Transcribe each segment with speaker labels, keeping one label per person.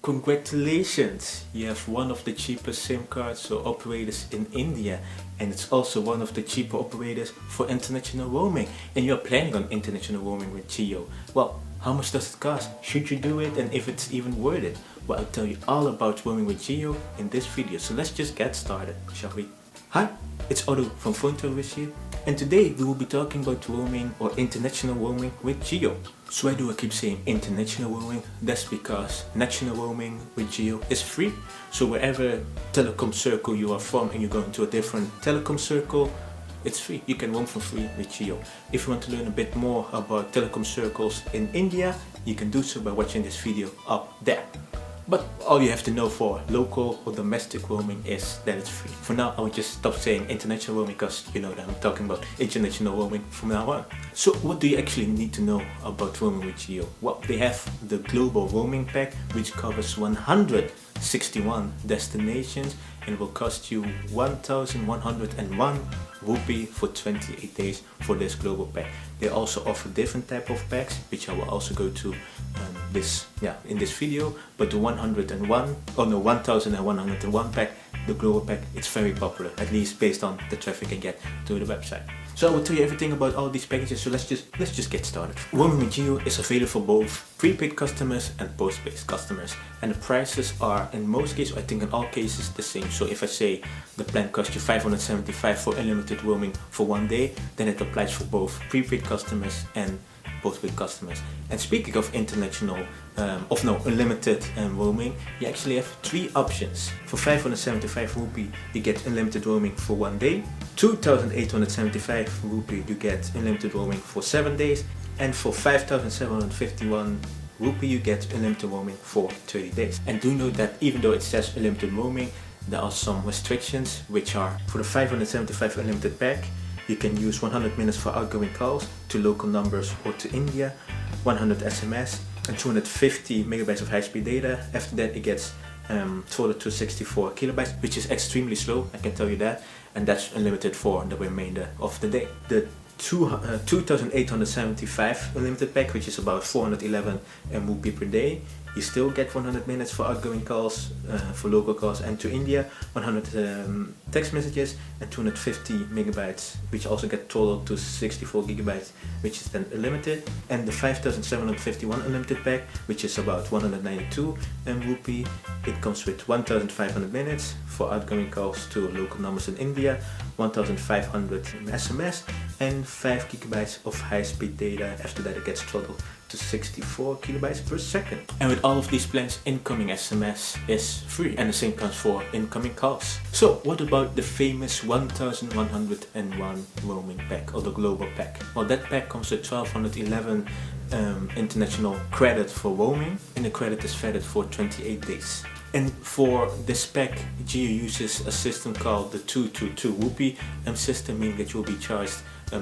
Speaker 1: Congratulations! You have one of the cheapest SIM cards or operators in India, and it's also one of the cheaper operators for international roaming, and you're planning on international roaming with Jio. Well, how much does it cost? Should you do it, and if it's even worth it? Well, I'll tell you all about roaming with Jio in this video, so let's just get started, shall we? Hi, it's Otto from Phone Tourist here, and today we will be talking about roaming or international roaming with Jio. So why do I keep saying international roaming? That's because national roaming with Jio is free. So wherever telecom circle you are from and you're going to a different telecom circle, it's free. You can roam for free with Jio. If you want to learn a bit more about telecom circles in India, you can do so by watching this video up there. But all you have to know for local or domestic roaming is that it's free. For now, I will just stop saying international roaming because you know that I'm talking about international roaming from now on. So what do you actually need to know about roaming with Jio? Well, they have the global roaming pack, which covers 161 destinations and will cost you 1,101 rupee for 28 days for this global pack. They also offer different type of packs, which I will also go to in this video. But the 1,101 pack, the global pack, it's very popular, at least based on the traffic I get to the website. So I will tell you everything about all these packages, so let's just get started. Roaming with Jio is available for both prepaid customers and postpaid customers, and the prices are in most cases, I think in all cases, the same. So if I say the plan costs you 575 for unlimited roaming for 1 day, then it applies for both prepaid customers and postpaid customers. And speaking of unlimited roaming, you actually have three options. For 575 rupee, you get unlimited roaming for 1 day. 2,875 rupee, you get unlimited roaming for 7 days. And for 5,751 rupee, you get unlimited roaming for 30 days. And do note that even though it says unlimited roaming, there are some restrictions, which are for the 575 unlimited pack, you can use 100 minutes for outgoing calls to local numbers or to India, 100 SMS and 250 megabytes of high-speed data. After that it gets 12 to 64 kilobytes, which is extremely slow, I can tell you that, and that's unlimited for the remainder of the day. The 2,875 unlimited pack, which is about 411 rupee per day, you still get 100 minutes for outgoing calls, for local calls and to India, 100 text messages and 250 megabytes, which also get total to 64 gigabytes, which is then unlimited. And the 5,751 unlimited pack, which is about 192 rupee, it comes with 1,500 minutes for outgoing calls to local numbers in India, 1,500 SMS and 5 gigabytes of high-speed data. After that it gets total to 64 kilobytes per second. And with all of these plans, incoming SMS is free, and the same comes for incoming calls. So what about the famous 1,101 roaming pack, or the global pack? Well, that pack comes with 1,211 international credit for roaming, and the credit is valid for 28 days. And for this pack, Jio uses a system called the 222 rupee system, meaning that you will be charged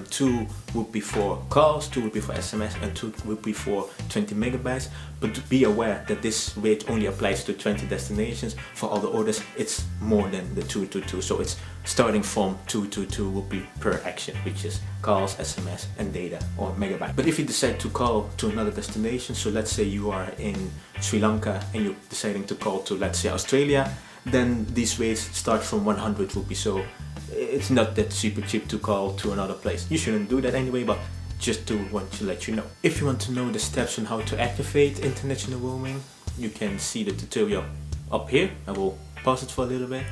Speaker 1: 2 rupee for calls, 2 rupee for SMS and 2 rupee for 20 megabytes. But be aware that this rate only applies to 20 destinations. For all the orders, it's more than the 222, so it's starting from 222 rupee per action, which is calls, SMS and data or megabyte. But if you decide to call to another destination, so let's say you are in Sri Lanka and you're deciding to call to, let's say, Australia, then these rates start from 100 rupees. So it's not that super cheap to call to another place. You shouldn't do that anyway, but just want to let you know. If you want to know the steps on how to activate international roaming, you can see the tutorial up here. I will pause it for a little bit.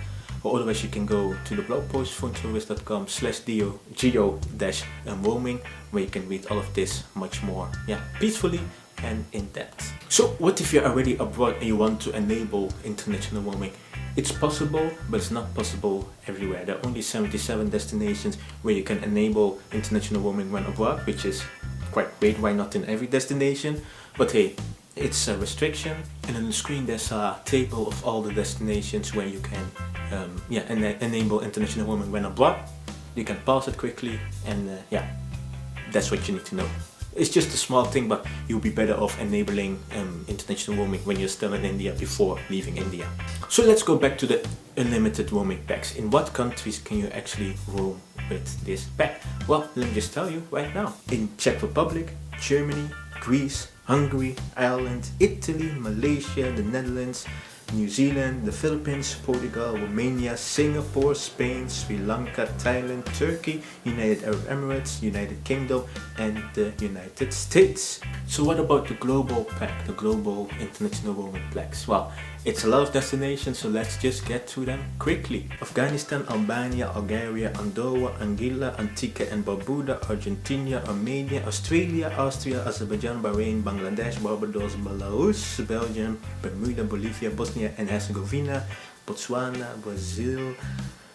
Speaker 1: Or otherwise you can go to the blog post phonetourist.com/Jio-roaming, where you can read all of this much more peacefully and in depth. So what if you're already abroad and you want to enable international roaming? It's possible, but it's not possible everywhere. There are only 77 destinations where you can enable international roaming when abroad, which is quite great. Why not in every destination? But hey, it's a restriction. And on the screen there's a table of all the destinations where you can enable international roaming when abroad. You can pause it quickly, and that's what you need to know. It's just a small thing, but you'll be better off enabling international roaming when you're still in India before leaving India. So let's go back to the unlimited roaming packs. In what countries can you actually roam with this pack? Well, let me just tell you right now. In Czech Republic, Germany, Greece, Hungary, Ireland, Italy, Malaysia, the Netherlands, New Zealand, the Philippines, Portugal, Romania, Singapore, Spain, Sri Lanka, Thailand, Turkey, United Arab Emirates, United Kingdom, and the United States. So what about the global pack, the global international roaming packs? Well, it's a lot of destinations, so let's just get to them quickly. Afghanistan, Albania, Algeria, Andorra, Anguilla, Antigua and Barbuda, Argentina, Armenia, Australia, Austria, Azerbaijan, Bahrain, Bangladesh, Barbados, Belarus, Belgium, Bermuda, Bolivia, Bosnia and Herzegovina, Botswana, Brazil,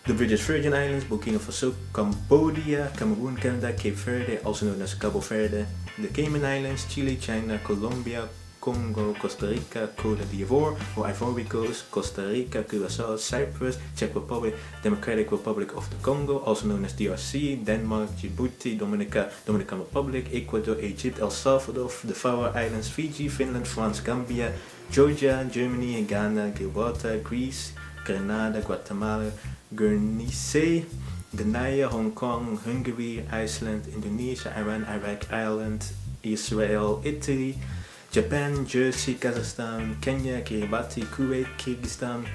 Speaker 1: the British Virgin Islands, Burkina Faso, Cambodia, Cameroon, Canada, Cape Verde, also known as Cabo Verde, the Cayman Islands, Chile, China, Colombia, Congo, Costa Rica, Cote d'Ivoire or Ivory Coast, Costa Rica, Curacao, Cyprus, Czech Republic, Democratic Republic of the Congo, also known as DRC, Denmark, Djibouti, Dominican Republic, Ecuador, Egypt, El Salvador, the Faroe Islands, Fiji, Finland, France, Gambia, Georgia, Germany, Ghana, Gibraltar, Greece, Grenada, Guatemala, Guernsey, Guyana, Hong Kong, Hungary, Iceland, Indonesia, Iran, Iraq, Ireland, Israel, Italy, Japan, Jersey, Kazakhstan, Kenya, Kiribati, Kuwait, Kyrgyzstan,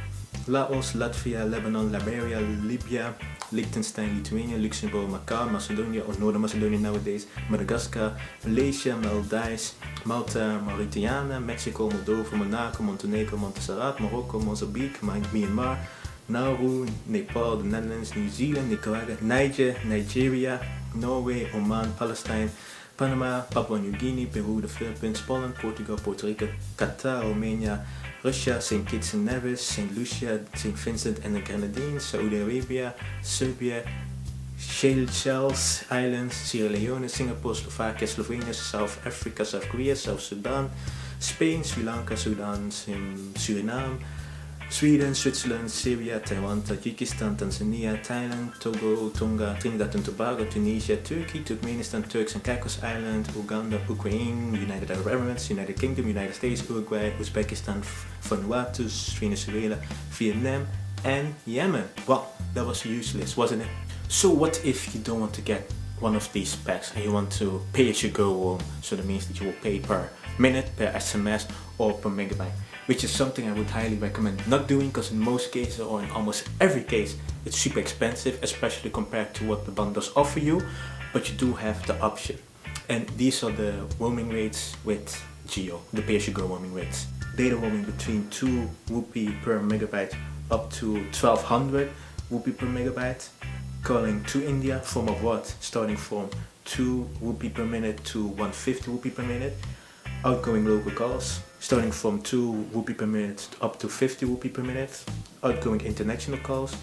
Speaker 1: Laos, Latvia, Lebanon, Liberia, Libya, Liechtenstein, Lithuania, Luxembourg, Macau, Macedonia or Northern Macedonia nowadays, Madagascar, Malaysia, Maldives, Malta, Mauritania, Mexico, Moldova, Monaco, Montenegro, Montserrat, Morocco, Mozambique, Myanmar, Nauru, Nepal, the Netherlands, New Zealand, Nicaragua, Niger, Nigeria, Norway, Oman, Palestine, Panama, Papua New Guinea, Peru, the Philippines, Poland, Portugal, Puerto Rico, Qatar, Romania, Russia, St. Kitts and Nevis, St. Lucia, St. Vincent and the Grenadines, Saudi Arabia, Serbia, Seychelles Islands, Sierra Leone, Singapore, Slovakia, Slovenia, South Africa, South Korea, South Sudan, Spain, Sri Lanka, Sudan, Suriname, Sweden, Switzerland, Syria, Taiwan, Tajikistan, Tanzania, Thailand, Togo, Tonga, Trinidad and Tobago, Tunisia, Turkey, Turkmenistan, Turks and Caicos Island, Uganda, Ukraine, United Arab Emirates, United Kingdom, United States, Uruguay, Uzbekistan, Vanuatu, Venezuela, Vietnam, and Yemen. Well, that was useless, wasn't it? So what if you don't want to get one of these packs and you want to pay as you go? So that means that you will pay per minute, per SMS or per megabyte, which is something I would highly recommend not doing, because in most cases or in almost every case it's super expensive, especially compared to what the bundles offer you, but you do have the option. And these are the roaming rates with Jio, the pay-as-you-go roaming rates. Data roaming between 2 rupee per megabyte up to 1200 rupee per megabyte. Calling to India from abroad starting from 2 rupee per minute to 150 rupee per minute. Outgoing local calls starting from 2 rupee per minute up to 50 rupee per minute. Outgoing international calls,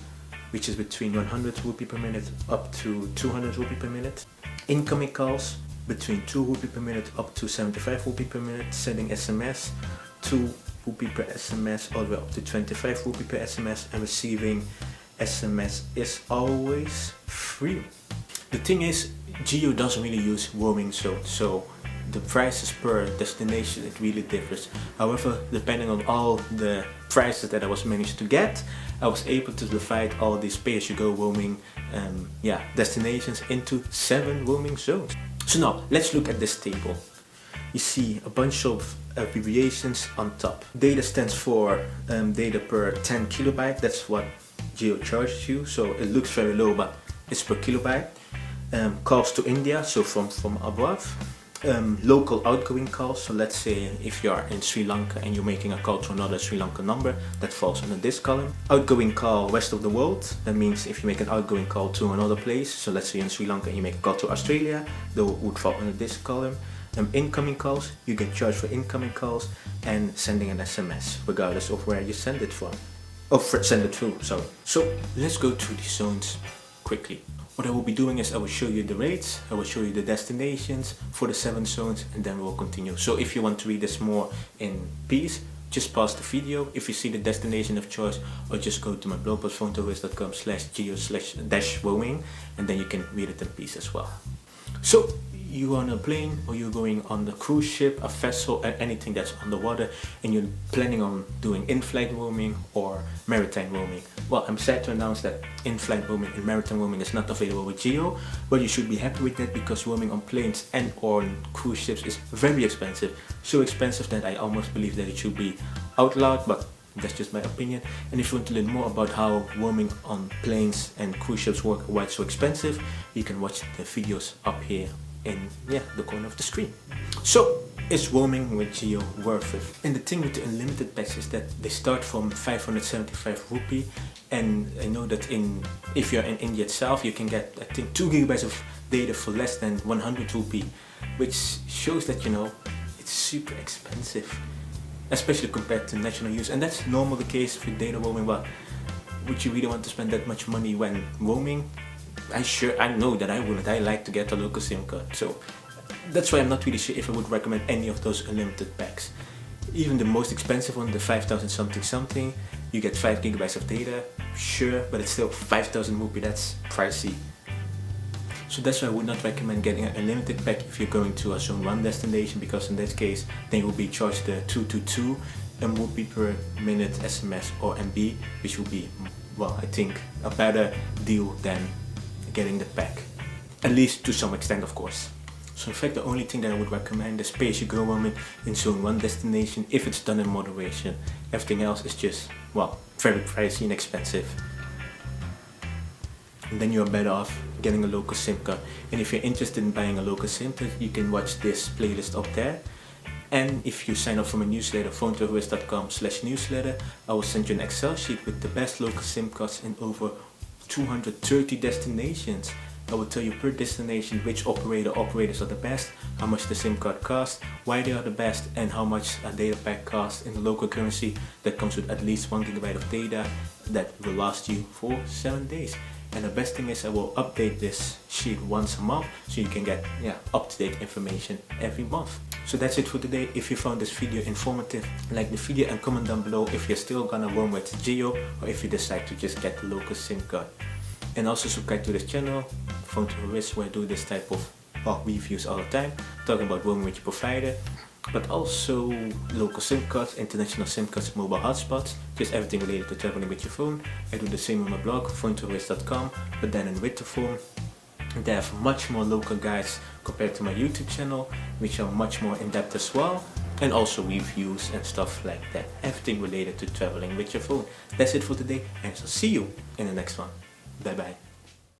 Speaker 1: which is between 100 rupee per minute up to 200 rupee per minute. Incoming calls between 2 rupee per minute up to 75 rupee per minute. Sending SMS 2 rupee per SMS all the way up to 25 rupee per SMS, and receiving SMS is always free. The thing is, Jio doesn't really use roaming zones, so the prices per destination, it really differs. However, depending on all the prices that I was managed to get, I was able to divide all these pay-as-you-go roaming destinations into 7 roaming zones. So now, let's look at this table. You see a bunch of abbreviations on top. Data stands for data per 10 kilobyte, that's what Jio charges you, so it looks very low, but it's per kilobyte. Calls to India, so from above. Local outgoing calls, so let's say if you are in Sri Lanka and you're making a call to another Sri Lankan number, that falls under this column. Outgoing call rest of the world, that means if you make an outgoing call to another place, so let's say in Sri Lanka and you make a call to Australia, that would fall under this column. Incoming calls, you get charged for incoming calls and sending an SMS, regardless of where you send it from. Send it through, sorry. So let's go through these zones quickly. What I will be doing is I will show you the rates, I will show you the destinations for the 7 zones, and then we'll continue. So if you want to read this more in peace, just pause the video. If you see the destination of choice, or just go to my blog post phonetowiz.com/jio/roaming, and then you can read it in peace as well. So you're on a plane or you're going on a cruise ship, a vessel, anything that's on the water, and you're planning on doing in-flight roaming or maritime roaming. Well, I'm sad to announce that in-flight roaming and maritime roaming is not available with Jio, but you should be happy with that because roaming on planes and on cruise ships is very expensive. So expensive that I almost believe that it should be outlawed, but that's just my opinion. And if you want to learn more about how roaming on planes and cruise ships work, why it's so expensive, you can watch the videos up here in the corner of the screen. So, is roaming with Jio worth it? And the thing with the unlimited packs is that they start from 575 rupee, and I know that if you're in India itself, you can get, I think, 2 gigabytes of data for less than 100 rupee, which shows that, it's super expensive, especially compared to national use. And that's normal the case for data roaming. But would you really want to spend that much money when roaming? I know that I wouldn't. I like to get a local SIM card, so that's why I'm not really sure if I would recommend any of those unlimited packs. Even the most expensive one, the 5,000 something, you get 5 gigabytes of data, sure, but it's still 5,000 rupee. That's pricey. So that's why I would not recommend getting an unlimited pack if you're going to a zone 1 destination, because in that case they will be charged the 222 rupee per minute SMS or MB, which will be, well, I think a better deal than getting the pack, at least to some extent, of course. So in fact, the only thing that I would recommend is pay-as-you-go roaming in zone 1 destination if it's done in moderation. Everything else is just, well, very pricey and expensive. And then you're better off getting a local SIM card. And if you're interested in buying a local SIM card, you can watch this playlist up there. And if you sign up for my newsletter, phonetoawist.com/newsletter, I will send you an Excel sheet with the best local SIM cards in over 230 destinations. I will tell you per destination which operators are the best, how much the SIM card costs, why they are the best, and how much a data pack costs in the local currency that comes with at least 1 gigabyte of data that will last you for 7 days. And the best thing is I will update this sheet once a month, so you can get up-to-date information every month. So that's it for today. If you found this video informative, like the video and comment down below if you're still gonna roam with Jio or if you decide to just get the local SIM card. And also subscribe to this channel, Phone to Risk, where I do this type of reviews all the time, talking about roaming with your provider, but also local SIM cards, international SIM cards, mobile hotspots, just everything related to traveling with your phone. I do the same on my blog, phonetoawist.com, but then in written form. They have much more local guides compared to my YouTube channel, which are much more in-depth as well, and also reviews and stuff like that. Everything related to traveling with your phone. That's it for today, and I'll see you in the next one. Bye bye.